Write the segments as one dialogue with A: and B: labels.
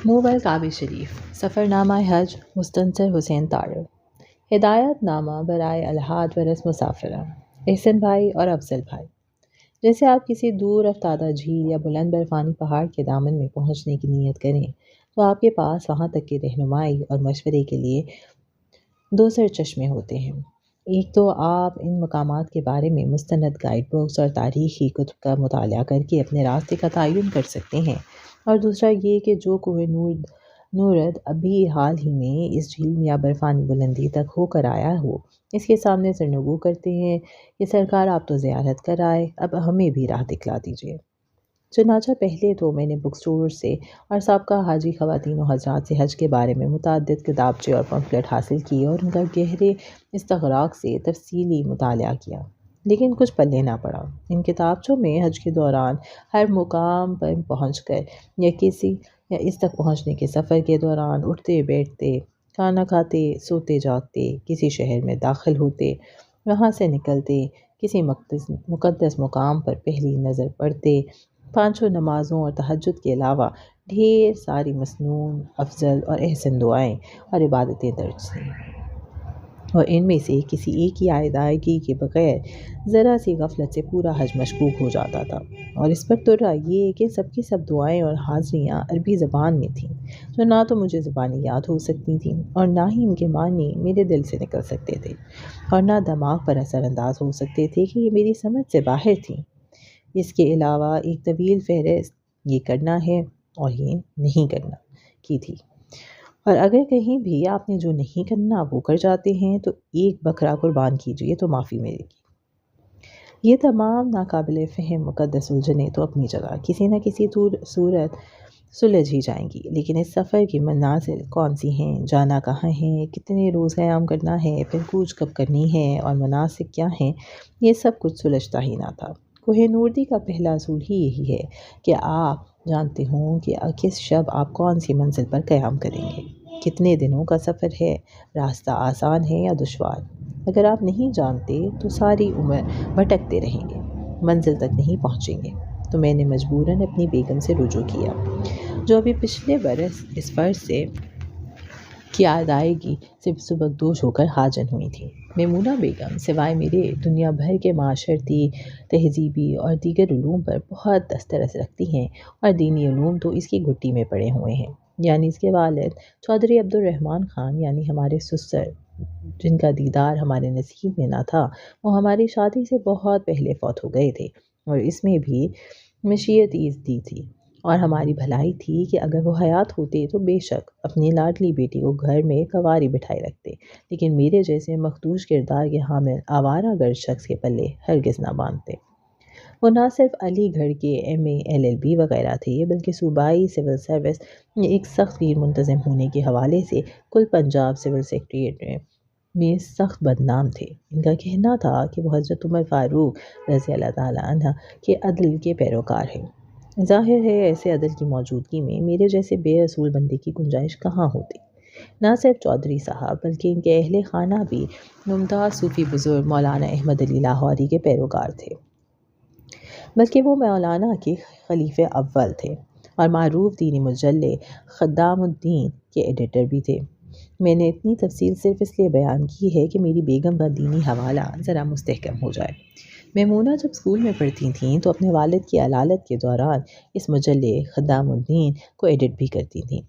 A: Mobile کعب شریف سفر نامہ حج مستنصر حسین طارق ہدایت نامہ برائے الحاد ورث مسافرہ احسن بھائی اور افضل بھائی۔ جیسے آپ کسی دور افتادہ جھیل یا بلند برفانی پہاڑ کے دامن میں پہنچنے کی نیت کریں تو آپ کے پاس وہاں تک کی رہنمائی اور مشورے کے لیے دو سرچشمے ہوتے ہیں۔ ایک تو آپ ان مقامات کے بارے میں مستند گائیڈ بکس اور تاریخی کتب کا مطالعہ کر کے اپنے راستے کا تعین کر سکتے ہیں، اور دوسرا یہ کہ جو کوہ نورد ابھی حال ہی میں اس جھیل یا برفانی بلندی تک ہو کر آیا ہو، اس کے سامنے سرنگو کرتے ہیں کہ سرکار آپ تو زیارت کر آئے، اب ہمیں بھی راہ دکھلا دیجیے۔ چنانچہ پہلے تو میں نے بک سٹور سے اور سابقہ حاجی خواتین و حضرات سے حج کے بارے میں متعدد کتابچے اور پمفلٹ حاصل کیے اور ان کا گہرے استغراق سے تفصیلی مطالعہ کیا، لیکن کچھ پلے نہ پڑا۔ ان کتابچوں میں حج کے دوران ہر مقام پر پہنچ کر یا اس تک پہنچنے کے سفر کے دوران اٹھتے بیٹھتے، کھانا کھاتے، سوتے جاگتے، کسی شہر میں داخل ہوتے، وہاں سے نکلتے، کسی مقدس مقام پر پہلی نظر پڑتے، پانچوں نمازوں اور تہجد کے علاوہ ڈھیر ساری مسنون، افضل اور احسن دعائیں اور عبادتیں درج تھیں، اور ان میں سے کسی ایک کی ادائیگی کے بغیر ذرا سی غفلت سے پورا حج مشکوک ہو جاتا تھا۔ اور اس پر ترا یہ کہ سب کی سب دعائیں اور حاضریاں عربی زبان میں تھیں، جو نہ تو مجھے زبانی یاد ہو سکتی تھیں اور نہ ہی ان کے معنی میرے دل سے نکل سکتے تھے، اور نہ دماغ پر اثر انداز ہو سکتے تھے کہ یہ میری سمجھ سے باہر تھیں۔ اس کے علاوہ ایک طویل فہرست یہ کرنا ہے اور یہ نہیں کرنا کی تھی، اور اگر کہیں بھی آپ نے جو نہیں کرنا وہ کر جاتے ہیں تو ایک بکرا قربان کیجیے تو معافی ملے گی۔ یہ تمام ناقابل فہم مقدس الجھنیں تو اپنی جگہ کسی نہ کسی صورت سلجھ ہی جائیں گی، لیکن اس سفر کی منازل کون سی ہیں، جانا کہاں ہے، کتنے روز قیام کرنا ہے، پھر کوچ کب کرنی ہے اور مناسک کیا ہیں، یہ سب کچھ سلجھتا ہی نہ تھا۔ کوہ نوردی کا پہلا اصول ہی یہی ہے کہ آپ جانتے ہوں کہ کس شب آپ کون سی منزل پر قیام کریں گے، کتنے دنوں کا سفر ہے، راستہ آسان ہے یا دشوار۔ اگر آپ نہیں جانتے تو ساری عمر بھٹکتے رہیں گے، منزل تک نہیں پہنچیں گے۔ تو میں نے مجبوراً اپنی بیگم سے رجوع کیا، جو ابھی پچھلے برس اس فرض سے کی ادائیگی سے سبکدوش ہو کر حاجن ہوئی تھی۔ میمونہ بیگم سوائے میرے دنیا بھر کے معاشرتی، تہذیبی اور دیگر علوم پر بہت دسترس رکھتی ہیں، اور دینی علوم تو اس کی گھٹی میں پڑے ہوئے ہیں۔ یعنی اس کے والد چودھری عبدالرحمن خان، یعنی ہمارے سسر، جن کا دیدار ہمارے نصیب میں نہ تھا، وہ ہماری شادی سے بہت پہلے فوت ہو گئے تھے، اور اس میں بھی مشیت ایز دی تھی، اور ہماری بھلائی تھی کہ اگر وہ حیات ہوتے تو بے شک اپنی لاڈلی بیٹی کو گھر میں کنواری بٹھائے رکھتے، لیکن میرے جیسے مخدوش کردار کے حامل آوارہ گرد شخص کے پلے ہرگز نہ باندھتے۔ وہ نہ صرف علی گڑھ کے ایم اے LLB وغیرہ تھے، بلکہ صوبائی سول سروس میں ایک سخت غیر منتظم ہونے کے حوالے سے کل پنجاب سول سیکریٹریٹ میں سخت بدنام تھے۔ ان کا کہنا تھا کہ وہ حضرت عمر فاروق رضی اللہ تعالیٰ عنہ کے عدل کے پیروکار ہیں۔ ظاہر ہے ایسے عدل کی موجودگی میں میرے جیسے بے اصول بندے کی گنجائش کہاں ہوتی۔ نہ صرف چودھری صاحب بلکہ ان کے اہل خانہ بھی ممتاز صوفی بزرگ مولانا احمد علی لاہوری کے پیروکار تھے، بلکہ وہ مولانا کے خلیفہ اول تھے اور معروف دینی مجلے خدام الدین کے ایڈیٹر بھی تھے۔ میں نے اتنی تفصیل صرف اس لیے بیان کی ہے کہ میری بیگم کا دینی حوالہ ذرا مستحکم ہو جائے۔ میمونہ جب اسکول میں پڑھتی تھیں تو اپنے والد کی علالت کے دوران اس مجلے خدام الدین کو ایڈٹ بھی کرتی تھیں۔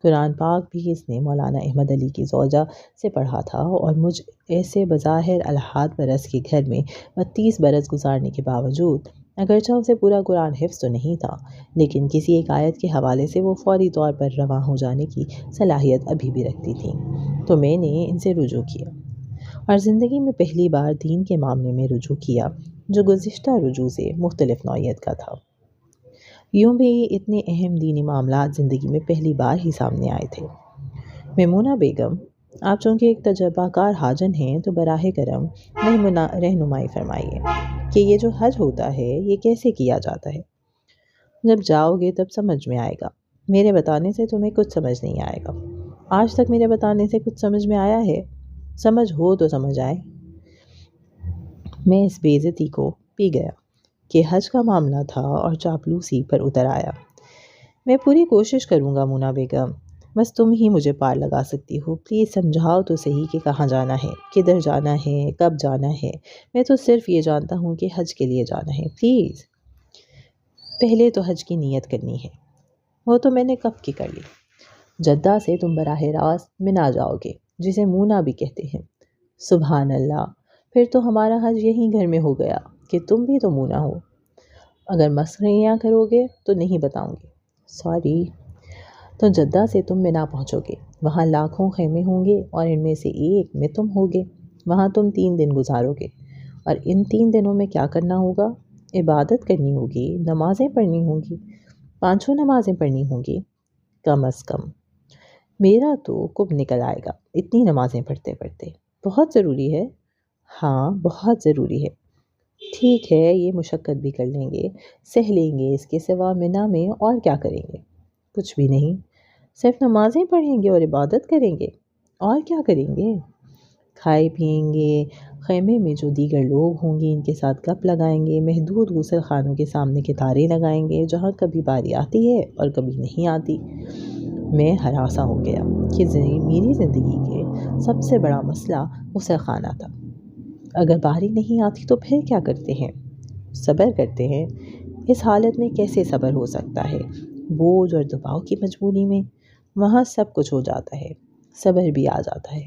A: قرآن پاک بھی اس نے مولانا احمد علی کی زوجہ سے پڑھا تھا، اور مجھ ایسے بظاہر الحاد پرست کے گھر میں 32 برس گزارنے کے باوجود، اگرچہ اسے پورا قرآن حفظ تو نہیں تھا، لیکن کسی ایک آیت کے حوالے سے وہ فوری طور پر رواں ہو جانے کی صلاحیت ابھی بھی رکھتی تھیں۔ تو میں نے ان سے رجوع کیا، اور زندگی میں پہلی بار دین کے معاملے میں رجوع کیا جو گزشتہ رجوع سے مختلف نوعیت کا تھا۔ یوں بھی اتنے اہم دینی معاملات زندگی میں پہلی بار ہی سامنے آئے تھے۔ میمونہ بیگم، آپ چونکہ ایک تجربہ کار حاجن ہیں تو براہ کرم رہنمائی فرمائیے کہ یہ جو حج ہوتا ہے یہ کیسے کیا جاتا ہے۔ جب جاؤ گے تب سمجھ میں آئے گا، میرے بتانے سے تمہیں کچھ سمجھ نہیں آئے گا۔ آج تک میرے بتانے سے کچھ سمجھ میں آیا ہے؟ سمجھ ہو تو سمجھ آئے۔ میں اس بے عزتی کو پی گیا کہ حج کا معاملہ تھا اور چاپلوسی پر اتر آیا۔ میں پوری کوشش کروں گا مونا بیگم، بس تم ہی مجھے پار لگا سکتی ہو۔ پلیز سمجھاؤ تو صحیح کہ کہاں جانا ہے، کدھر جانا ہے، کب جانا ہے۔ میں تو صرف یہ جانتا ہوں کہ حج کے لیے جانا ہے، پلیز۔ پہلے تو حج کی نیت کرنی ہے، وہ تو میں نے کب کی کر لی۔ جدہ سے تم براہ راست منا جاؤ گے، جسے مونا بھی کہتے ہیں۔ سبحان اللہ، پھر تو ہمارا حج یہیں گھر میں ہو گیا کہ تم بھی تو مونا ہو۔ اگر مسخریاں کرو گے تو نہیں بتاؤں گی، سوری۔ تو جدہ سے تم منا پہنچو گے، وہاں لاکھوں خیمے ہوں گے اور ان میں سے ایک میں تم ہوگے۔ وہاں تم 3 دن گزارو گے، اور ان 3 دنوں میں کیا کرنا ہوگا؟ عبادت کرنی ہوگی، نمازیں پڑھنی ہوں گی، 5 نمازیں پڑھنی ہوں گی کم از کم۔ میرا تو کب نکل آئے گا اتنی نمازیں پڑھتے پڑھتے۔ بہت ضروری ہے، ہاں بہت ضروری ہے۔ ٹھیک ہے، یہ مشقت بھی کر لیں گے، سہ لیں گے، اس کے سوا منا میں اور کیا کریں گے؟ کچھ بھی نہیں، صرف نمازیں پڑھیں گے اور عبادت کریں گے، اور کیا کریں گے؟ کھائے پیئیں گے، خیمے میں جو دیگر لوگ ہوں گے ان کے ساتھ گپ لگائیں گے، محدود غسل خانوں کے سامنے قطاریں لگائیں گے جہاں کبھی باری آتی ہے اور کبھی نہیں آتی۔ میں ہراساں ہو گیا کہ میری زندگی کے سب سے بڑا مسئلہ غسل خانہ تھا۔ اگر باری نہیں آتی تو پھر کیا کرتے ہیں؟ صبر کرتے ہیں۔ اس حالت میں کیسے صبر ہو سکتا ہے؟ بوجھ اور دباؤ کی مجبوری میں وہاں سب کچھ ہو جاتا ہے، صبر بھی آ جاتا ہے۔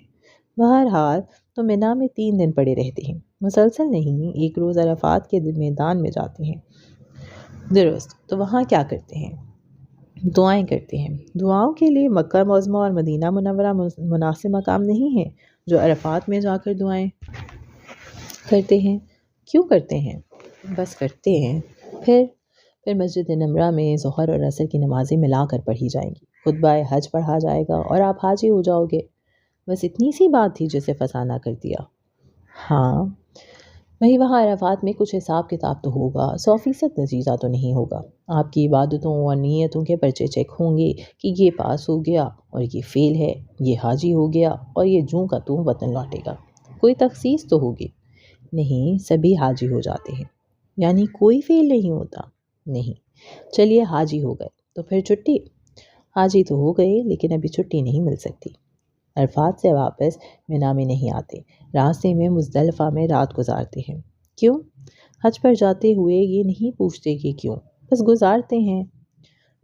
A: بہرحال تو مینا میں 3 دن پڑے رہتے ہیں، مسلسل نہیں، ایک روز عرفات کے میدان میں جاتے ہیں۔ درست، تو وہاں کیا کرتے ہیں؟ دعائیں کرتے ہیں۔ دعاؤں کے لیے مکہ معظمہ اور مدینہ منورہ مناسب مقام نہیں ہے جو عرفات میں جا کر دعائیں کرتے ہیں؟ کیوں کرتے ہیں؟ بس کرتے ہیں۔ پھر مسجد نمرہ میں ظہر اور عصر کی نمازیں ملا کر پڑھی جائیں گی، خطبہ حج پڑھا جائے گا اور آپ حاجی ہو جاؤ گے۔ بس اتنی سی بات تھی جسے فسانہ کر دیا۔ ہاں، وہی وہاں عرفات میں کچھ حساب کتاب تو ہوگا، 100% نتیجہ تو نہیں ہوگا۔ آپ کی عبادتوں اور نیتوں کے پرچے چیک ہوں گے کہ یہ پاس ہو گیا اور یہ فیل ہے، یہ حاجی ہو گیا اور یہ جوں کا توں وطن لوٹے گا۔ کوئی تخصیص تو ہوگی؟ نہیں، سبھی حاجی ہو جاتے ہیں۔ یعنی کوئی فیل نہیں ہوتا؟ نہیں۔ چلیے حاجی ہو گئے تو پھر چھٹی؟ حاجی تو ہو گئے لیکن ابھی چھٹی نہیں مل سکتی۔ عرفات سے واپس مینا میں نہیں آتے، راستے میں مزدلفہ میں رات گزارتے ہیں۔ کیوں؟ حج پر جاتے ہوئے یہ نہیں پوچھتے کہ کیوں، بس گزارتے ہیں۔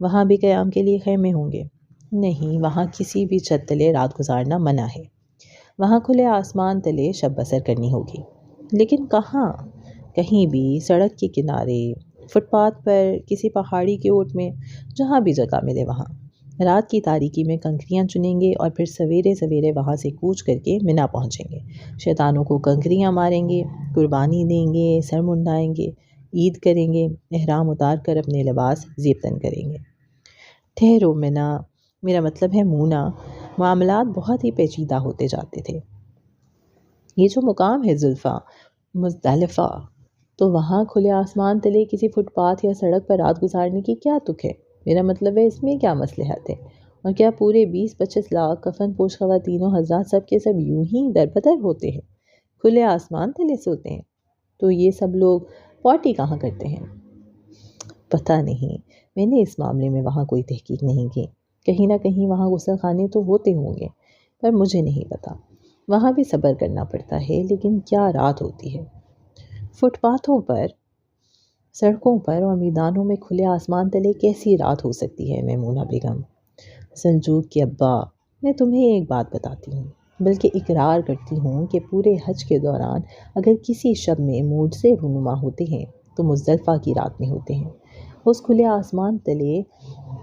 A: وہاں بھی قیام کے لیے خیمے ہوں گے؟ نہیں، وہاں کسی بھی چھت تلے رات گزارنا منع ہے۔ وہاں کھلے آسمان تلے شب بسر کرنی ہوگی۔ لیکن کہاں؟ کہیں بھی، سڑک کے کنارے، فٹ پاتھ پر، کسی پہاڑی کی اوٹ میں، جہاں بھی جگہ ملے وہاں۔ رات کی تاریکی میں کنکریاں چنیں گے اور پھر سویرے سویرے وہاں سے کوچ کر کے مینا پہنچیں گے۔ شیطانوں کو کنکریاں ماریں گے، قربانی دیں گے، سر منڈائیں گے، عید کریں گے، احرام اتار کر اپنے لباس زیب تن کریں گے۔ ٹھہرو مینا، میرا مطلب ہے مونا، معاملات بہت ہی پیچیدہ ہوتے جاتے تھے۔ یہ جو مقام ہے زلفا، مزدلفہ، تو وہاں کھلے آسمان تلے کسی فٹ پاتھ یا سڑک پر رات گزارنے کی کیا تک ہے؟ میرا مطلب ہے اس میں کیا مصلحت ہے؟ اور کیا پورے 20-25 لاکھ کفن پوش خواتین و حضرات سب کے سب یوں ہی در بدر ہوتے ہیں، کھلے آسمان تلے سوتے ہیں؟ تو یہ سب لوگ پارٹی کہاں کرتے ہیں؟ پتہ نہیں، میں نے اس معاملے میں وہاں کوئی تحقیق نہیں کی۔ کہیں نہ کہیں وہاں غسل خانے تو ہوتے ہوں گے، پر مجھے نہیں پتا۔ وہاں بھی صبر کرنا پڑتا ہے، لیکن کیا رات ہوتی ہے! فٹ پاتھوں پر، سڑکوں پر اور میدانوں میں کھلے آسمان تلے کیسی رات ہو سکتی ہے میمونہ بیگم؟ سلجوق کے ابا، میں تمہیں ایک بات بتاتی ہوں، بلکہ اقرار کرتی ہوں کہ پورے حج کے دوران اگر کسی شب میں معجزے رونما ہوتے ہیں تو مزدلفہ کی رات میں ہوتے ہیں۔ اس کھلے آسمان تلے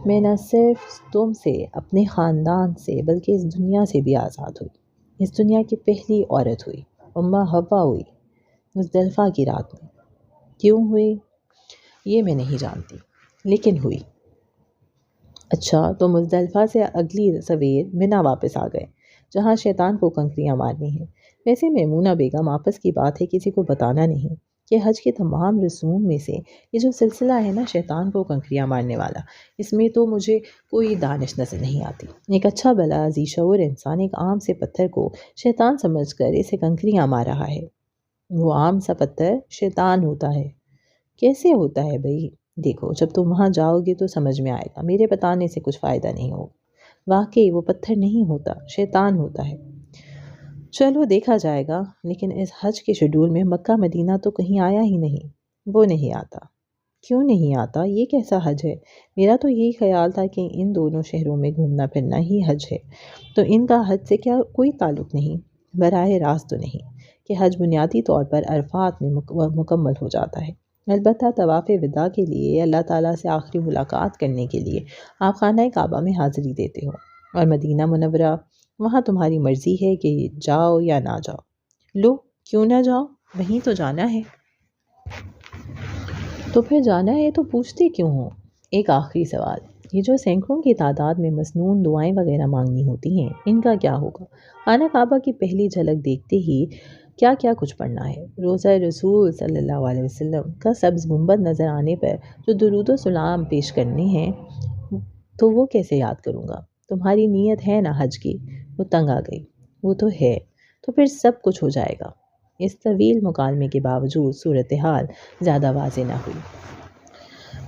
A: میں نہ صرف تم سے، اپنے خاندان سے، بلکہ اس دنیا سے بھی آزاد ہوئی۔ اس دنیا کی پہلی عورت ہوئی، اماں حوا ہوئی، مزدلفہ کی رات میں۔ کیوں ہوئی یہ میں نہیں جانتی، لیکن ہوئی۔ اچھا، تو مزدلفہ سے اگلی سویر مینا واپس آ گئے جہاں شیطان کو کنکریاں مارنی ہیں۔ ویسے میمونہ بیگم، آپس کی بات ہے، کسی کو بتانا نہیں کہ حج کے تمام رسوم میں سے یہ جو سلسلہ ہے نا شیطان کو کنکریاں مارنے والا، اس میں تو مجھے کوئی دانش نظر نہیں آتی۔ ایک اچھا بھلا ذی شعور انسان ایک عام سے پتھر کو شیطان سمجھ کر اسے کنکریاں مار رہا ہے۔ وہ عام سا پتھر شیطان ہوتا ہے۔ کیسے ہوتا ہے بھئی؟ دیکھو جب تم وہاں جاؤ گے تو سمجھ میں آئے گا، میرے بتانے سے کچھ فائدہ نہیں ہوگا، واقعی وہ پتھر نہیں ہوتا، شیطان ہوتا ہے۔ چلو دیکھا جائے گا، لیکن اس حج کے شیڈول میں مکہ مدینہ تو کہیں آیا ہی نہیں۔ وہ نہیں آتا۔ کیوں نہیں آتا؟ یہ کیسا حج ہے؟ میرا تو یہی خیال تھا کہ ان دونوں شہروں میں گھومنا پھرنا ہی حج ہے، تو ان کا حج سے کیا کوئی تعلق نہیں؟ براہ راست تو نہیں کہ حج بنیادی طور پر عرفات میں مکمل ہو جاتا ہے۔ البتہ طواف وداع کے لیے، اللہ تعالیٰ سے آخری ملاقات کرنے کے لیے آپ خانہ کعبہ میں حاضری دیتے ہو، اور مدینہ منورہ، وہاں تمہاری مرضی ہے کہ جاؤ یا نہ جاؤ۔ لو، کیوں نہ جاؤ؟ وہیں تو جانا ہے۔ تو پھر جانا ہے تو پوچھتے کیوں ہو؟ ایک آخری سوال، یہ جو سینکڑوں کی تعداد میں مسنون دعائیں وغیرہ مانگنی ہوتی ہیں، ان کا کیا ہوگا؟ خانہ کعبہ کی پہلی جھلک دیکھتے ہی کیا کیا کچھ پڑھنا ہے؟ روضہ رسول صلی اللہ علیہ وسلم کا سبز گنبد نظر آنے پر جو درود و سلام پیش کرنے ہیں، تو وہ کیسے یاد کروں گا؟ تمہاری نیت ہے نا حج کی؟ وہ تنگ آ گئی۔ وہ تو ہے، تو پھر سب کچھ ہو جائے گا۔ اس طویل مکالمے کے باوجود صورتحال زیادہ واضح نہ ہوئی۔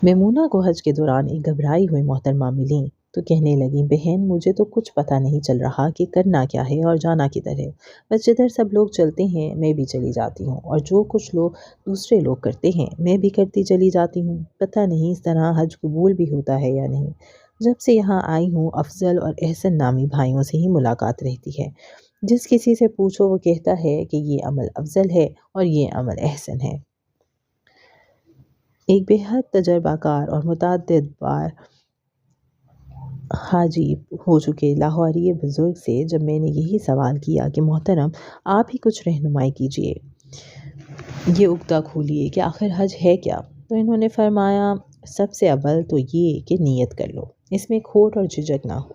A: میمونہ کو حج کے دوران ایک گھبرائی ہوئی محترمہ ملیں تو کہنے لگیں، بہن مجھے تو کچھ پتہ نہیں چل رہا کہ کرنا کیا ہے اور جانا کدھر ہے، بس جدھر سب لوگ چلتے ہیں میں بھی چلی جاتی ہوں، اور جو کچھ لوگ دوسرے لوگ کرتے ہیں میں بھی کرتی چلی جاتی ہوں۔ پتہ نہیں اس طرح حج قبول بھی ہوتا ہے یا نہیں۔ جب سے یہاں آئی ہوں افضل اور احسن نامی بھائیوں سے ہی ملاقات رہتی ہے، جس کسی سے پوچھو وہ کہتا ہے کہ یہ عمل افضل ہے اور یہ عمل احسن ہے۔ ایک بے حد تجربہ کار اور متعدد بار حاجی ہو چکے لاہوری بزرگ سے جب میں نے یہی سوال کیا کہ محترم آپ ہی کچھ رہنمائی کیجئے، یہ عقدہ کھولیے کہ آخر حج ہے کیا، تو انہوں نے فرمایا، سب سے اول تو یہ کہ نیت کر لو، اس میں کھوٹ اور جھجک نہ ہو،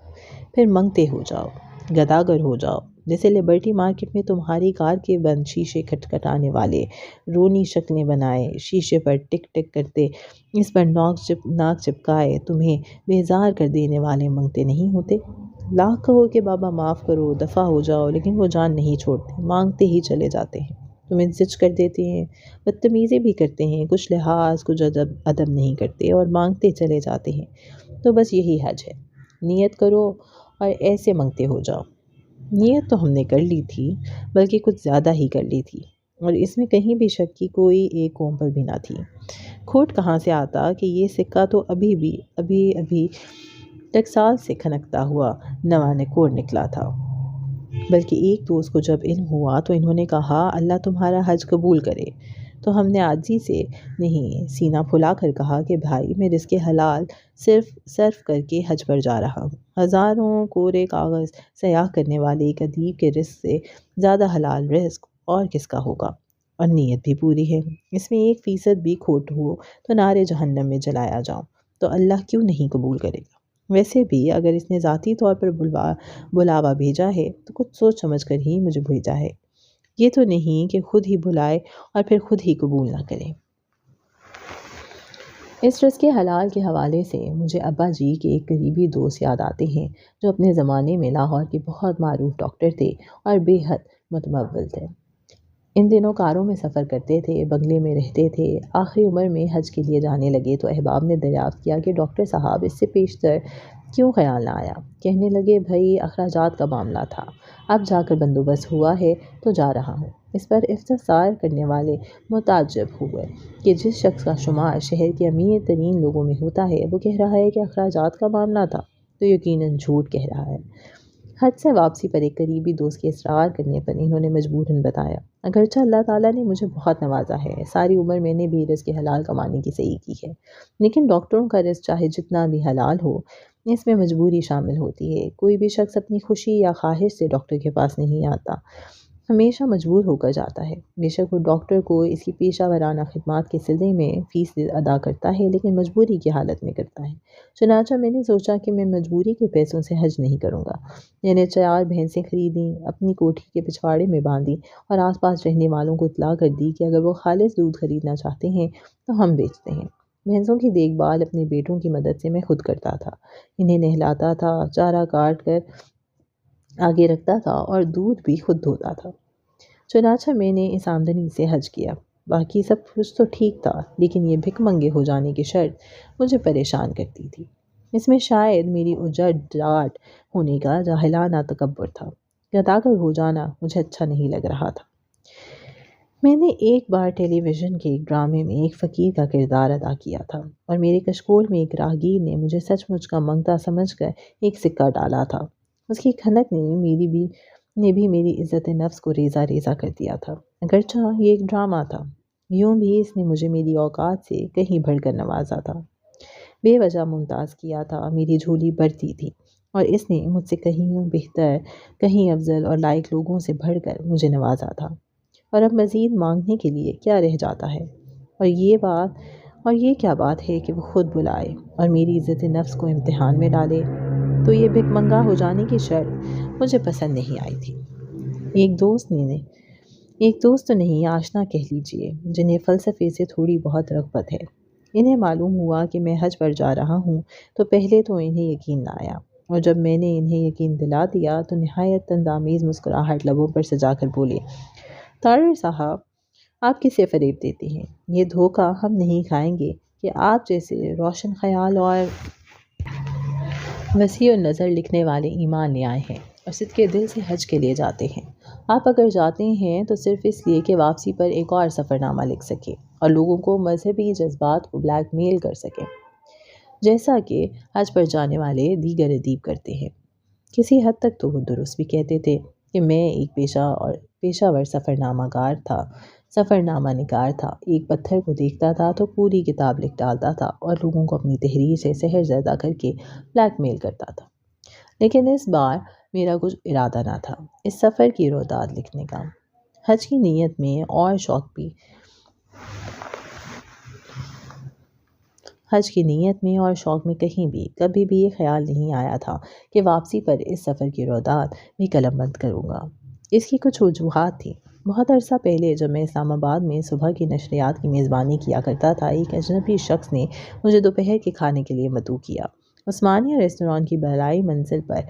A: پھر منگتے ہو جاؤ، گداگر ہو جاؤ، جیسے لبرٹی مارکیٹ میں تمہاری کار کے بند شیشے کھٹکھٹانے والے رونی شکلیں بنائے، شیشے پر ٹک ٹک کرتے، اس پر ناک چپکائے تمہیں بیزار کر دینے والے منگتے نہیں ہوتے۔ لاکھ کہو کہ بابا معاف کرو، دفع ہو جاؤ، لیکن وہ جان نہیں چھوڑتے، مانگتے ہی چلے جاتے ہیں، تمہیں زج کر دیتے ہیں، بدتمیزی بھی کرتے ہیں، کچھ لحاظ کچھ ادب نہیں کرتے اور مانگتے چلے جاتے ہیں۔ تو بس یہی حج ہے، نیت کرو اور ایسے منگتے ہو جاؤ۔ نیت تو ہم نے کر لی تھی، بلکہ کچھ زیادہ ہی کر لی تھی، اور اس میں کہیں بھی شک کی کوئی ایک قوم پر بھی نہ تھی۔ کھوٹ کہاں سے آتا کہ یہ سکہ تو ابھی ٹیکساس سے کھنکتا ہوا نواں نکوڑ نکلا تھا۔ بلکہ ایک دوست کو جب علم ہوا تو انہوں نے کہا، اللہ تمہارا حج قبول کرے، تو ہم نے عاجزی سے نہیں سینہ پھلا کر کہا کہ بھائی میں رزق حلال صرف کر کے حج پر جا رہا ہوں۔ ہزاروں کورے کاغذ سیاہ کرنے والے ایک ادیب کے رزق سے زیادہ حلال رزق اور کس کا ہوگا؟ اور نیت بھی پوری ہے، اس میں 1% بھی کھوٹ ہو تو نارے جہنم میں جلایا جاؤں تو اللہ کیوں نہیں قبول کرے گا؟ ویسے بھی اگر اس نے ذاتی طور پر بلاوا بھیجا ہے تو کچھ سوچ سمجھ کر ہی مجھے بھیجا ہے، یہ تو نہیں کہ خود ہی بلائے اور پھر خود ہی قبول نہ کرے۔ اس رزق حلال کے حوالے سے مجھے ابا جی کے ایک قریبی دوست یاد آتے ہیں، جو اپنے زمانے میں لاہور کے بہت معروف ڈاکٹر تھے اور بے حد متمول تھے۔ ان دنوں کاروں میں سفر کرتے تھے، بنگلے میں رہتے تھے۔ آخری عمر میں حج کے لیے جانے لگے تو احباب نے دریافت کیا کہ ڈاکٹر صاحب اس سے پیشتر کیوں خیال نہ آیا؟ کہنے لگے، بھائی اخراجات کا معاملہ تھا، اب جا کر بندوبست ہوا ہے تو جا رہا ہوں۔ اس پر استفسار کرنے والے متعجب ہوئے کہ جس شخص کا شمار شہر کے امیر ترین لوگوں میں ہوتا ہے وہ کہہ رہا ہے کہ اخراجات کا معاملہ تھا، تو یقیناً جھوٹ کہہ رہا ہے۔ حج سے واپسی پر ایک قریبی دوست کے اصرار کرنے پر انہوں نے مجبوراً بتایا، اگرچہ اللہ تعالیٰ نے مجھے بہت نوازا ہے، ساری عمر میں نے بھی رزق حلال کمانے کی صحیح کی ہے، لیکن ڈاکٹروں کا رزق چاہے جتنا بھی حلال ہو، اس میں مجبوری شامل ہوتی ہے۔ کوئی بھی شخص اپنی خوشی یا خواہش سے ڈاکٹر کے پاس نہیں آتا، ہمیشہ مجبور ہو کر جاتا ہے۔ بے شک وہ ڈاکٹر کو اس کی پیشہ ورانہ خدمات کے صدے میں فیس ادا کرتا ہے، لیکن مجبوری کی حالت میں کرتا ہے۔ چنانچہ میں نے سوچا کہ میں مجبوری کے پیسوں سے حج نہیں کروں گا۔ میں نے 4 بھینسیں خریدیں، اپنی کوٹھی کے پچھواڑے میں باندھی اور آس پاس رہنے والوں کو اطلاع کر دی کہ اگر وہ خالص دودھ خریدنا چاہتے ہیں تو ہم بیچتے ہیں۔ بھینسوں کی دیکھ بھال اپنے بیٹوں کی مدد سے میں خود کرتا تھا، انہیں نہلاتا تھا، چارہ کاٹ کر آگے رکھتا تھا اور دودھ بھی خود دھوتا تھا۔ چنانچہ میں نے اس آمدنی سے حج کیا۔ باقی سب کچھ تو ٹھیک تھا، لیکن یہ بھک منگے ہو جانے کی شرط مجھے پریشان کرتی تھی۔ اس میں شاید میری اجڑ ڈاٹ ہونے کا جاہلانہ تکبر تھا، یا داخل ہو جانا مجھے اچھا نہیں لگ رہا تھا۔ میں نے ایک بار ٹیلی ویژن کے ایک ڈرامے میں ایک فقیر کا کردار ادا کیا تھا، اور میرے کشکول میں ایک راہگیر نے مجھے سچ مچ کا منگتا سمجھ کر ایک سکہ ڈالا تھا۔ اس کی کھنک نے بھی میری عزت نفس کو ریزہ ریزہ کر دیا تھا، اگرچہ یہ ایک ڈرامہ تھا۔ یوں بھی اس نے مجھے میری اوقات سے کہیں بڑھ کر نوازا تھا، بے وجہ ممتاز کیا تھا، میری جھولی بھرتی تھی، اور اس نے مجھ سے کہیں بہتر، کہیں افضل اور لائق لوگوں سے بڑھ کر مجھے نوازا تھا۔ اور اب مزید مانگنے کے لیے کیا رہ جاتا ہے؟ اور یہ کیا بات ہے کہ وہ خود بلائے اور میری عزت نفس کو امتحان میں ڈالے؟ تو یہ بھک منگا ہو جانے کی شرط مجھے پسند نہیں آئی تھی۔ ایک دوست تو نہیں، آشنا کہہ لیجئے، جنہیں فلسفے سے تھوڑی بہت رغبت ہے۔ انہیں معلوم ہوا کہ میں حج پر جا رہا ہوں تو پہلے تو انہیں یقین نہ آیا، اور جب میں نے انہیں یقین دلا دیا تو نہایت طنزآمیز مسکراہٹ لبوں پر سجا کر بولے، طاہر صاحب، آپ کسے فریب دیتے ہیں؟ یہ دھوکہ ہم نہیں کھائیں گے کہ آپ جیسے روشن خیال اور وسیع النظر لکھنے والے ایمان لے آئے ہیں اور صدقے دل سے حج کے لیے جاتے ہیں۔ آپ اگر جاتے ہیں تو صرف اس لیے کہ واپسی پر ایک اور سفر نامہ لکھ سکیں اور لوگوں کو مذہبی جذبات کو بلیک میل کر سکیں، جیسا کہ حج پر جانے والے دیگر ادیب کرتے ہیں۔ کسی حد تک تو وہ درست بھی کہتے تھے کہ میں ایک پیشہ ور سفر نامہ نگار تھا، ایک پتھر کو دیکھتا تھا تو پوری کتاب لکھ ڈالتا تھا اور لوگوں کو اپنی تحریر سے سحر زدہ کر کے بلیک میل کرتا تھا۔ لیکن اس بار میرا کچھ ارادہ نہ تھا اس سفر کی رویداد لکھنے کا۔ حج کی نیت میں اور شوق میں کہیں بھی کبھی بھی یہ خیال نہیں آیا تھا کہ واپسی پر اس سفر کی رویداد بھی قلم بند کروں گا۔ اس کی کچھ وجوہات تھیں۔ بہت عرصہ پہلے جب میں اسلام آباد میں صبح کی نشریات کی میزبانی کیا کرتا تھا، ایک اجنبی شخص نے مجھے دوپہر کے کھانے کے لیے مدعو کیا۔ عثمانیہ ریستوران کی بالائی منزل پر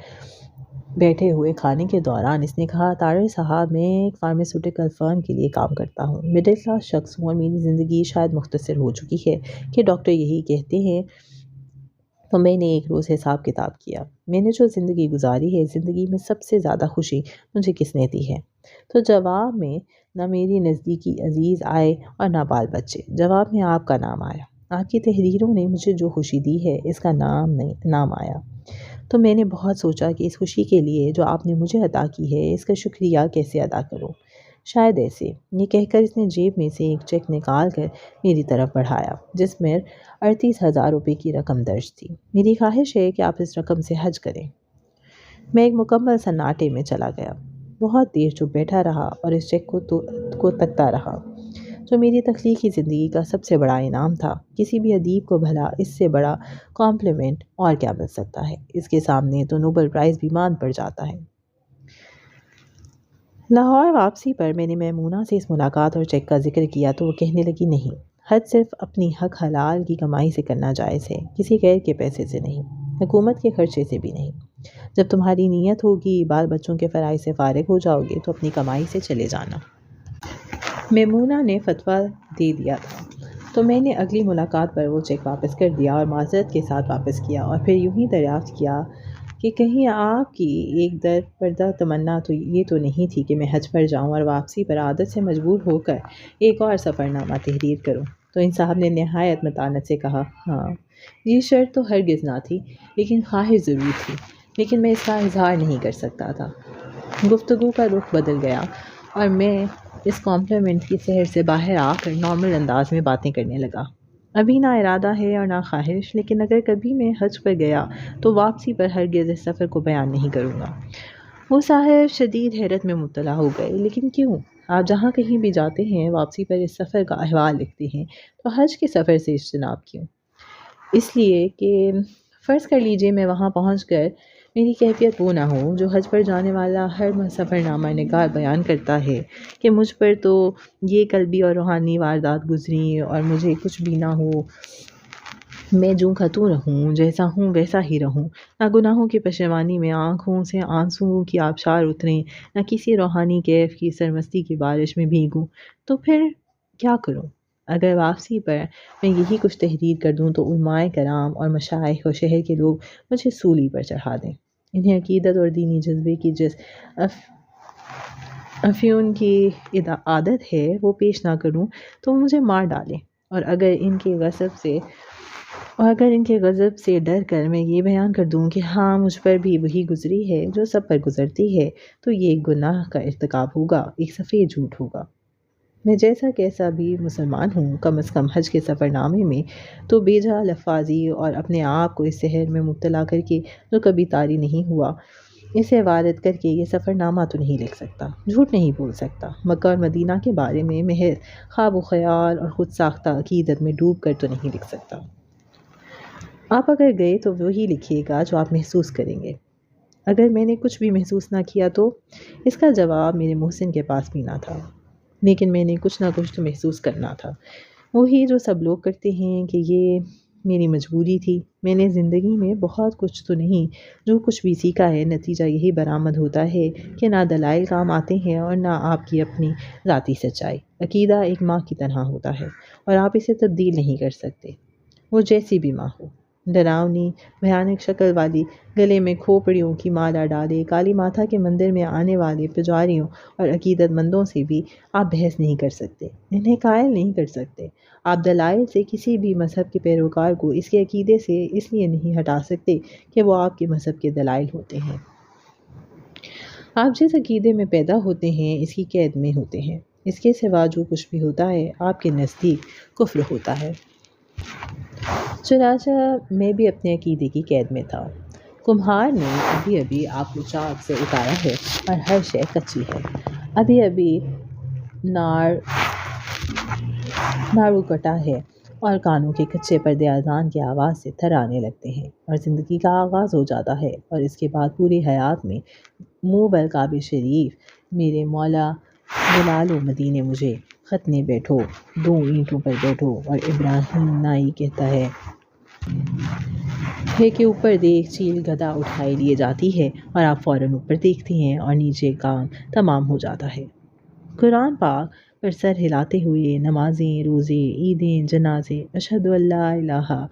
A: بیٹھے ہوئے کھانے کے دوران اس نے کہا، طاہر صاحب، میں ایک فارماسیوٹیکل فرم کے لیے کام کرتا ہوں، مڈل کلاس شخص ہوں اور میری زندگی شاید مختصر ہو چکی ہے کہ ڈاکٹر یہی کہتے ہیں۔ تو میں نے ایک روز حساب کتاب کیا، میں نے جو زندگی گزاری ہے، زندگی میں سب سے زیادہ خوشی مجھے کس نے دی ہے؟ تو جواب میں نہ میری نزدیکی عزیز آئے اور نہ بال بچے، جواب میں آپ کا نام آیا۔ آپ کی تحریروں نے مجھے جو خوشی دی ہے، اس کا نام آیا۔ تو میں نے بہت سوچا کہ اس خوشی کے لیے جو آپ نے مجھے عطا کی ہے، اس کا شکریہ کیسے ادا کروں؟ شاید ایسے، یہ کہہ کر اس نے جیب میں سے ایک چیک نکال کر میری طرف بڑھایا، جس میں 38,000 روپے کی رقم درج تھی۔ میری خواہش ہے کہ آپ اس رقم سے حج کریں۔ میں ایک مکمل سناٹے میں چلا گیا، بہت دیر چپ بیٹھا رہا اور اس چیک کو تکتا رہا، جو میری تخلیقی زندگی کا سب سے بڑا انعام تھا۔ کسی بھی ادیب کو بھلا اس سے بڑا کمپلیمنٹ اور کیا مل سکتا ہے؟ اس کے سامنے تو نوبل پرائز بھی مان پڑ جاتا ہے۔ لاہور واپسی پر میں نے میمونہ سے اس ملاقات اور چیک کا ذکر کیا تو وہ کہنے لگی، نہیں، حج صرف اپنی حق حلال کی کمائی سے کرنا جائز ہے، کسی غیر کے پیسے سے نہیں، حکومت کے خرچے سے بھی نہیں۔ جب تمہاری نیت ہوگی، بال بچوں کے فرائض سے فارغ ہو جاؤ گے تو اپنی کمائی سے چلے جانا۔ میمونہ نے فتویٰ دے دیا تھا تو میں نے اگلی ملاقات پر وہ چیک واپس کر دیا اور معذرت کے ساتھ واپس کیا، اور پھر یوں ہی دریافت کیا کہ کہیں آپ کی ایک در پردہ تمنا تو یہ تو نہیں تھی کہ میں حج پر جاؤں اور واپسی پر عادت سے مجبور ہو کر ایک اور سفر نامہ تحریر کروں؟ تو ان صاحب نے نہایت متانت سے کہا، ہاں، یہ شرط تو ہرگز نہ تھی، لیکن خواہش ضرور تھی، لیکن میں اس کا اظہار نہیں کر سکتا تھا۔ گفتگو کا رخ بدل گیا اور میں اس کمپلیمنٹ کی سحر سے باہر آ کر نارمل انداز میں باتیں کرنے لگا۔ ابھی نہ ارادہ ہے اور نہ خواہش، لیکن اگر کبھی میں حج پر گیا تو واپسی پر ہرگز اس سفر کو بیان نہیں کروں گا۔ وہ صاحب شدید حیرت میں مبتلا ہو گئے، لیکن کیوں؟ آپ جہاں کہیں بھی جاتے ہیں واپسی پر اس سفر کا احوال لکھتے ہیں، تو حج کے سفر سے اجتناب کیوں؟ اس لیے کہ فرض کر لیجئے میں وہاں پہنچ کر میری کیفیت وہ نہ ہو جو حج پر جانے والا ہر سفر نامہ نگار بیان کرتا ہے کہ مجھ پر تو یہ قلبی اور روحانی واردات گزری اور مجھے کچھ بھی نہ ہو، میں جوں کا توں رہوں، جیسا ہوں ویسا ہی رہوں، نہ گناہوں کی پشیمانی میں آنکھوں سے آنسوؤں کی آبشار اتریں، نہ کسی روحانی کیف کی سرمستی کی بارش میں بھیگوں۔ تو پھر کیا کروں؟ اگر واپسی پر میں یہی کچھ تحریر کر دوں تو علماء کرام اور مشائخ اور شہر کے لوگ مجھے سولی پر چڑھا دیں۔ انہیں عقیدت اور دینی جذبے کی جس افیون کی عادت ہے وہ پیش نہ کروں تو وہ مجھے مار ڈالیں، اور اگر ان کے غضب سے ڈر کر میں یہ بیان کر دوں کہ ہاں مجھ پر بھی وہی گزری ہے جو سب پر گزرتی ہے تو یہ ایک گناہ کا ارتکاب ہوگا، ایک سفید جھوٹ ہوگا۔ میں جیسا کیسا بھی مسلمان ہوں، کم از کم حج کے سفر نامے میں تو بے جا لفاظی اور اپنے آپ کو اس سحر میں مبتلا کر کے جو کبھی طاری نہیں ہوا، اسے وارد کر کے یہ سفر نامہ تو نہیں لکھ سکتا، جھوٹ نہیں بول سکتا، مکہ اور مدینہ کے بارے میں محض خواب و خیال اور خود ساختہ عقیدت میں ڈوب کر تو نہیں لکھ سکتا۔ آپ اگر گئے تو وہی لکھیے گا جو آپ محسوس کریں گے۔ اگر میں نے کچھ بھی محسوس نہ کیا تو اس کا جواب میرے محسن کے پاس بھی نہ تھا، لیکن میں نے کچھ نہ کچھ تو محسوس کرنا تھا، وہی جو سب لوگ کرتے ہیں کہ یہ میری مجبوری تھی۔ میں نے زندگی میں بہت کچھ تو نہیں، جو کچھ بھی سیکھا ہے نتیجہ یہی برآمد ہوتا ہے کہ نہ دلائل کام آتے ہیں اور نہ آپ کی اپنی ذاتی سچائی۔ عقیدہ ایک ماں کی طرح ہوتا ہے اور آپ اسے تبدیل نہیں کر سکتے، وہ جیسی بھی ماں ہو، ڈراؤنی بھیانک شکل والی، گلے میں کھوپڑیوں کی مالا ڈالے کالی ماتھا کے مندر میں آنے والے پجاریوں اور عقیدت مندوں سے بھی آپ بحث نہیں کر سکتے، انہیں قائل نہیں کر سکتے۔ آپ دلائل سے کسی بھی مذہب کے پیروکار کو اس کے عقیدے سے اس لیے نہیں ہٹا سکتے کہ وہ آپ کے مذہب کے دلائل ہوتے ہیں۔ آپ جس عقیدے میں پیدا ہوتے ہیں اس کی قید میں ہوتے ہیں، اس کے سوا جو کچھ بھی ہوتا ہے آپ کے نزدیک کفر ہوتا ہے۔ چنانچہ میں بھی اپنے عقیدے کی قید میں تھا۔ کمہار نے ابھی ابھی آپ کو چاک سے اتارا ہے اور ہر شے کچی ہے، ابھی ابھی ناڑو کٹا ہے اور کانوں کے کچے پردے اذان کی آواز سے تھر آنے لگتے ہیں اور زندگی کا آغاز ہو جاتا ہے، اور اس کے بعد پوری حیات میں منہ بر کعبہ شریف میرے مولا جلال مدینے مجھے ختنے بیٹھو، دو اینٹوں پر بیٹھو، اور ابراہیم نائی کہتا ہے کہ اوپر دیکھ چیل گدا اٹھائی لیے جاتی ہے اور آپ فوراً اوپر دیکھتے ہیں اور نیچے کام تمام ہو جاتا ہے۔ قرآن پاک پر سر ہلاتے ہوئے نمازیں، روزے، عیدیں، جنازے، اشہد ان لا الہ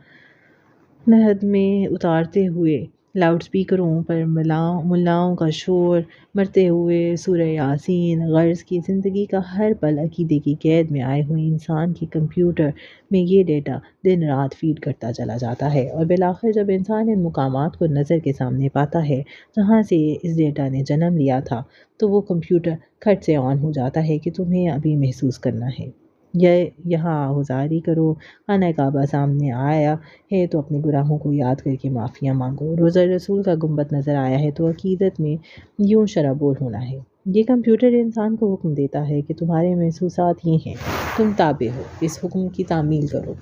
A: نہد میں اتارتے ہوئے، لاؤڈ سپیکروں پر ملاؤں کا شور، مرتے ہوئے سورہ یاسین، غرض کی زندگی کا ہر پل عقیدے کی قید میں آئے ہوئے انسان کے کمپیوٹر میں یہ ڈیٹا دن رات فیڈ کرتا چلا جاتا ہے، اور بالآخر جب انسان ان مقامات کو نظر کے سامنے پاتا ہے جہاں سے اس ڈیٹا نے جنم لیا تھا تو وہ کمپیوٹر کھٹ سے آن ہو جاتا ہے کہ تمہیں ابھی محسوس کرنا ہے، یہاں آہوزاری کرو، خانہ کعبہ سامنے آیا ہے تو اپنے گناہوں کو یاد کر کے معافیاں مانگو، روضہ رسول کا گنبد نظر آیا ہے تو عقیدت میں یوں شرابور ہونا ہے۔ یہ کمپیوٹر انسان کو حکم دیتا ہے کہ تمہارے محسوسات یہ ہیں، تم تابع ہو، اس حکم کی تعمیل کرو،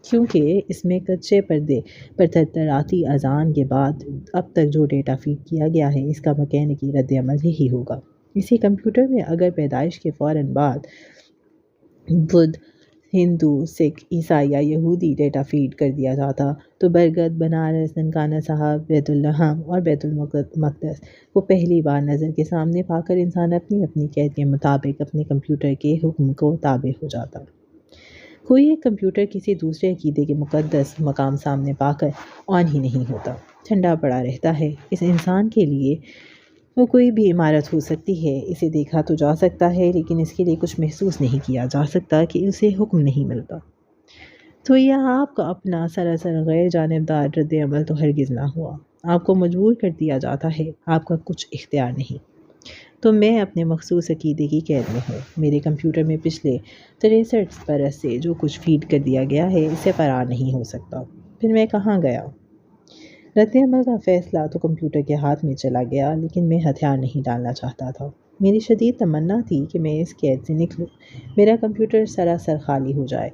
A: کیونکہ اس میں کچے پردے پر تھرتھراتی اذان کے بعد اب تک جو ڈیٹا فیڈ کیا گیا ہے اس کا مکینیکی رد عمل یہی ہوگا۔ اسی کمپیوٹر میں اگر پیدائش کے فوراً بعد بدھ، ہندو، سکھ، عیسائی یا یہودی ڈیٹا فیڈ کر دیا جاتا تو برگد، بنارس، ننکانہ صاحب، بیت الحم اور بیت المقدس کو پہلی بار نظر کے سامنے پا کر انسان اپنی اپنی قید کے مطابق اپنے کمپیوٹر کے حکم کو تابع ہو جاتا۔ کوئی ایک کمپیوٹر کسی دوسرے عقیدے کے مقدس مقام سامنے پا کر آن ہی نہیں ہوتا، ٹھنڈا پڑا رہتا ہے۔ اس انسان کے لیے وہ کوئی بھی عمارت ہو سکتی ہے، اسے دیکھا تو جا سکتا ہے لیکن اس کے لیے کچھ محسوس نہیں کیا جا سکتا کہ اسے حکم نہیں ملتا۔ تو یہ آپ کا اپنا سراسر غیر جانبدار رد عمل تو ہرگز نہ ہوا، آپ کو مجبور کر دیا جاتا ہے، آپ کا کچھ اختیار نہیں۔ تو میں اپنے مخصوص عقیدے کی قید میں ہوں، میرے کمپیوٹر میں پچھلے 63 برس سے جو کچھ فیڈ کر دیا گیا ہے اس سے فرار نہیں ہو سکتا۔ پھر میں کہاں گیا؟ رد عمل کا فیصلہ تو کمپیوٹر کے ہاتھ میں چلا گیا، لیکن میں ہتھیار نہیں ڈالنا چاہتا تھا۔ میری شدید تمنا تھی کہ میں اس قید سے نکلوں، میرا کمپیوٹر سراسر خالی ہو جائے،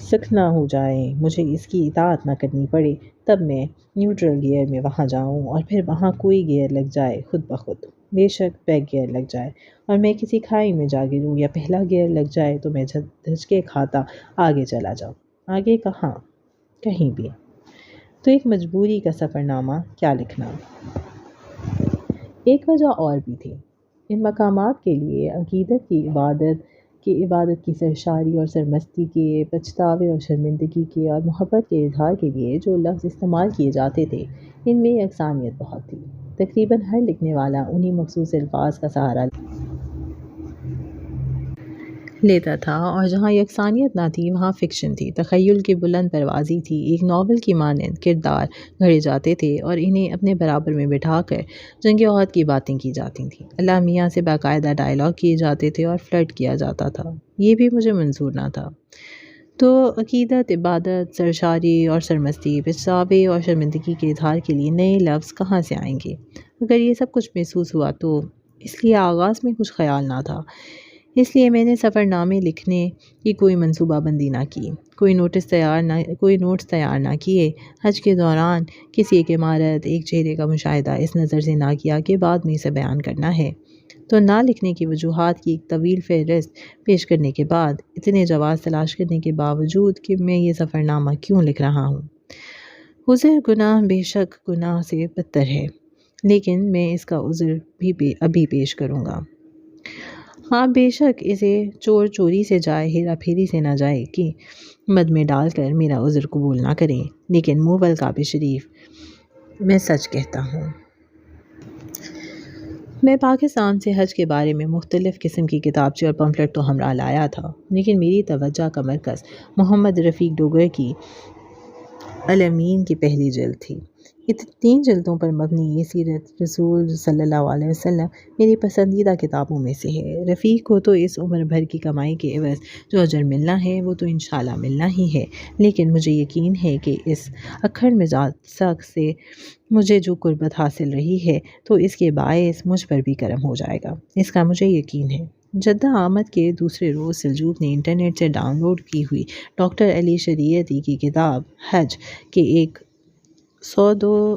A: سکھنا ہو جائے، مجھے اس کی اطاعت نہ کرنی پڑے، تب میں نیوٹرل گیئر میں وہاں جاؤں اور پھر وہاں کوئی گیئر لگ جائے خود بخود، بے شک بیک گیئر لگ جائے اور میں کسی کھائی میں جا گروں، یا پہلا گیئر لگ جائے تو میں دھچکے کھاتا آگے چلا جاؤں۔ آگے کہاں؟ کہیں بھی۔ تو ایک مجبوری کا سفر نامہ کیا لکھنا؟ ایک وجہ اور بھی تھی۔ ان مقامات کے لیے عقیدت کی عبادت کہ عبادت کی سرشاری اور سرمستی کے، پچھتاوے اور شرمندگی کے اور محبت کے اظہار کے لیے جو لفظ استعمال کیے جاتے تھے ان میں یکسانیت بہت تھی۔ تقریباً ہر لکھنے والا انہی مخصوص الفاظ کا سہارا لیتا تھا، اور جہاں یکسانیت نہ تھی وہاں فکشن تھی، تخیل کی بلند پروازی تھی۔ ایک ناول کی مانند کردار گھڑے جاتے تھے اور انہیں اپنے برابر میں بٹھا کر جنگ عہد کی باتیں کی جاتی تھیں۔ اللہ میاں سے باقاعدہ ڈائیلاگ کیے جاتے تھے اور فلرٹ کیا جاتا تھا۔ یہ بھی مجھے منظور نہ تھا۔ تو عقیدت، عبادت، سرشاری اور سرمستی، پچھتاوے اور شرمندگی کے اظہار کے لیے نئے لفظ کہاں سے آئیں گے؟ اگر یہ سب کچھ محسوس ہوا تو اس لیے آغاز میں کچھ خیال نہ تھا۔ اس لیے میں نے سفر نامے لکھنے کی کوئی منصوبہ بندی نہ کی، کوئی نوٹس تیار نہ کیے۔ حج کے دوران کسی ایک عمارت، ایک چہرے کا مشاہدہ اس نظر سے نہ کیا کہ بعد میں اسے بیان کرنا ہے، تو نہ لکھنے کی وجوہات کی ایک طویل فہرست پیش کرنے کے بعد، اتنے جواز تلاش کرنے کے باوجود کہ میں یہ سفر نامہ کیوں لکھ رہا ہوں۔ عذر گناہ بے شک گناہ سے بدتر ہے، لیکن میں اس کا عذر بھی ابھی پیش کروں گا۔ آپ بے شک اسے چور چوری سے جائے، ہیرا پھیری سے نہ جائے کہ مد میں ڈال کر میرا عذر قبول نہ کریں، لیکن منہ والکعبہ شریف میں سچ کہتا ہوں۔ میں پاکستان سے حج کے بارے میں مختلف قسم کی کتابچے اور پمفلٹ تو ہمراہ لایا تھا، لیکن میری توجہ کا مرکز محمد رفیق ڈوگر کی الامین کی پہلی جلد تھی۔ 3 جلدوں پر مبنی یہ سیرت رسول صلی اللہ علیہ وسلم میری پسندیدہ کتابوں میں سے ہے۔ رفیق کو تو اس عمر بھر کی کمائی کے عوض جو اجر ملنا ہے وہ تو انشاءاللہ ملنا ہی ہے، لیکن مجھے یقین ہے کہ اس اکھڑ مزاج شخص سے مجھے جو قربت حاصل رہی ہے تو اس کے باعث مجھ پر بھی کرم ہو جائے گا، اس کا مجھے یقین ہے۔ جدہ آمد کے دوسرے روز سلجوق نے انٹرنیٹ سے ڈاؤن لوڈ کی ہوئی ڈاکٹر علی شریعتی کی کتاب حج کے 102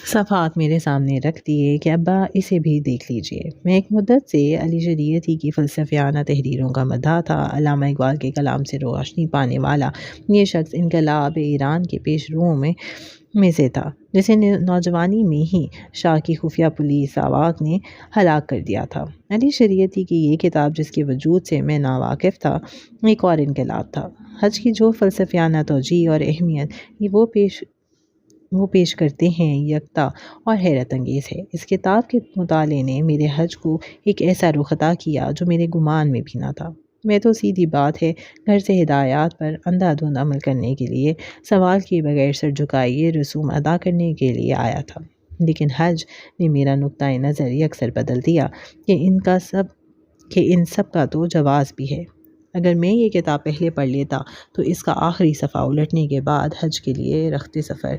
A: صفحات میرے سامنے رکھ دیے کہ ابا اسے بھی دیکھ لیجئے۔ میں ایک مدت سے علی شریعتی کی فلسفیانہ تحریروں کا مداح تھا۔ علامہ اقبال کے کلام سے روشنی پانے والا یہ شخص انقلاب ایران کے پیش روؤں میں سے تھا، جسے نوجوانی میں ہی شاہ کی خفیہ پولیس ساواک نے ہلاک کر دیا تھا۔ علی شریعتی کی یہ کتاب، جس کے وجود سے میں ناواقف تھا، ایک اور انقلاب تھا۔ حج کی جو فلسفیانہ توجیہ اور اہمیت وہ پیش کرتے ہیں یکتا اور حیرت انگیز ہے۔ اس کتاب کے مطالعے نے میرے حج کو ایک ایسا رخ عطا کیا جو میرے گمان میں بھی نہ تھا۔ میں تو سیدھی بات ہے گھر سے ہدایات پر اندھا دھند عمل کرنے کے لیے، سوال کیے بغیر سر جھکائے یہ رسوم ادا کرنے کے لیے آیا تھا، لیکن حج نے میرا نقطۂ نظر یکسر بدل دیا کہ ان سب کا تو جواز بھی ہے۔ اگر میں یہ کتاب پہلے پڑھ لیتا تو اس کا آخری صفحہ الٹنے کے بعد حج کے لیے رخت سفر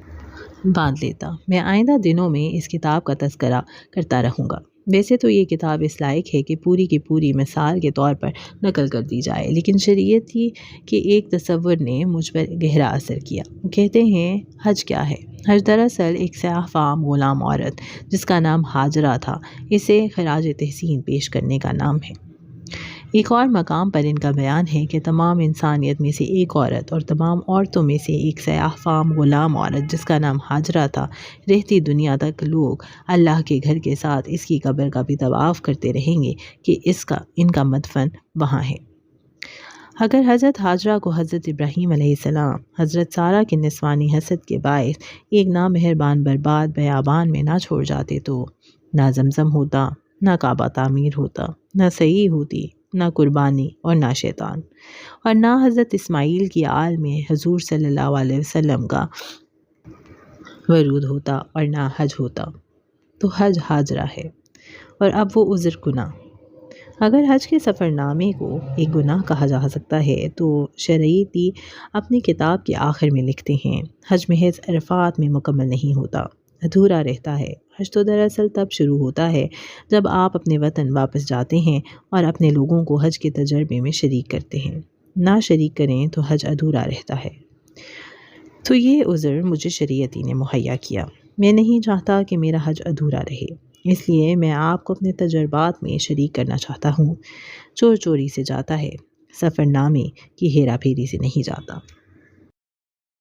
A: باندھ لیتا۔ میں آئندہ دنوں میں اس کتاب کا تذکرہ کرتا رہوں گا۔ ویسے تو یہ کتاب اس لائق ہے کہ پوری کی پوری مثال کے طور پر نقل کر دی جائے، لیکن شریعتی کے ایک تصور نے مجھ پر گہرا اثر کیا۔ وہ کہتے ہیں حج کیا ہے؟ حج دراصل ایک سیاہ فام غلام عورت جس کا نام ہاجرہ تھا، اسے خراج تحسین پیش کرنے کا نام ہے۔ ایک اور مقام پر ان کا بیان ہے کہ تمام انسانیت میں سے ایک عورت اور تمام عورتوں میں سے ایک سیاہ فام غلام عورت جس کا نام ہاجرہ تھا، رہتی دنیا تک لوگ اللہ کے گھر کے ساتھ اس کی قبر کا بھی طواف کرتے رہیں گے کہ ان کا مدفن وہاں ہے۔ اگر حضرت ہاجرہ کو حضرت ابراہیم علیہ السلام حضرت سارہ کی نسوانی حسد کے باعث ایک نامہربان برباد بیابان میں نہ چھوڑ جاتے تو نہ زمزم ہوتا، نہ کعبہ تعمیر ہوتا، نہ صحیح ہوتی، نہ قربانی اور نہ شیطان، اور نہ حضرت اسماعیل کی آل میں حضور صلی اللہ علیہ وسلم کا ورود ہوتا اور نہ حج ہوتا۔ تو حج ہاجرہ ہے، اور اب وہ عذر گناہ۔ اگر حج کے سفر نامے کو ایک گناہ کہا جا سکتا ہے تو شریعتی اپنی کتاب کے آخر میں لکھتے ہیں حج محض عرفات میں مکمل نہیں ہوتا، ادھورا رہتا ہے۔ حج تو دراصل تب شروع ہوتا ہے جب آپ اپنے وطن واپس جاتے ہیں اور اپنے لوگوں کو حج کے تجربے میں شریک کرتے ہیں۔ نہ شریک کریں تو حج ادھورا رہتا ہے۔ تو یہ عذر مجھے شریعتی نے مہیا کیا۔ میں نہیں چاہتا کہ میرا حج ادھورا رہے، اس لیے میں آپ کو اپنے تجربات میں شریک کرنا چاہتا ہوں۔ چور چوری سے جاتا ہے، سفر نامے کی ہیرا پھیری سے نہیں جاتا۔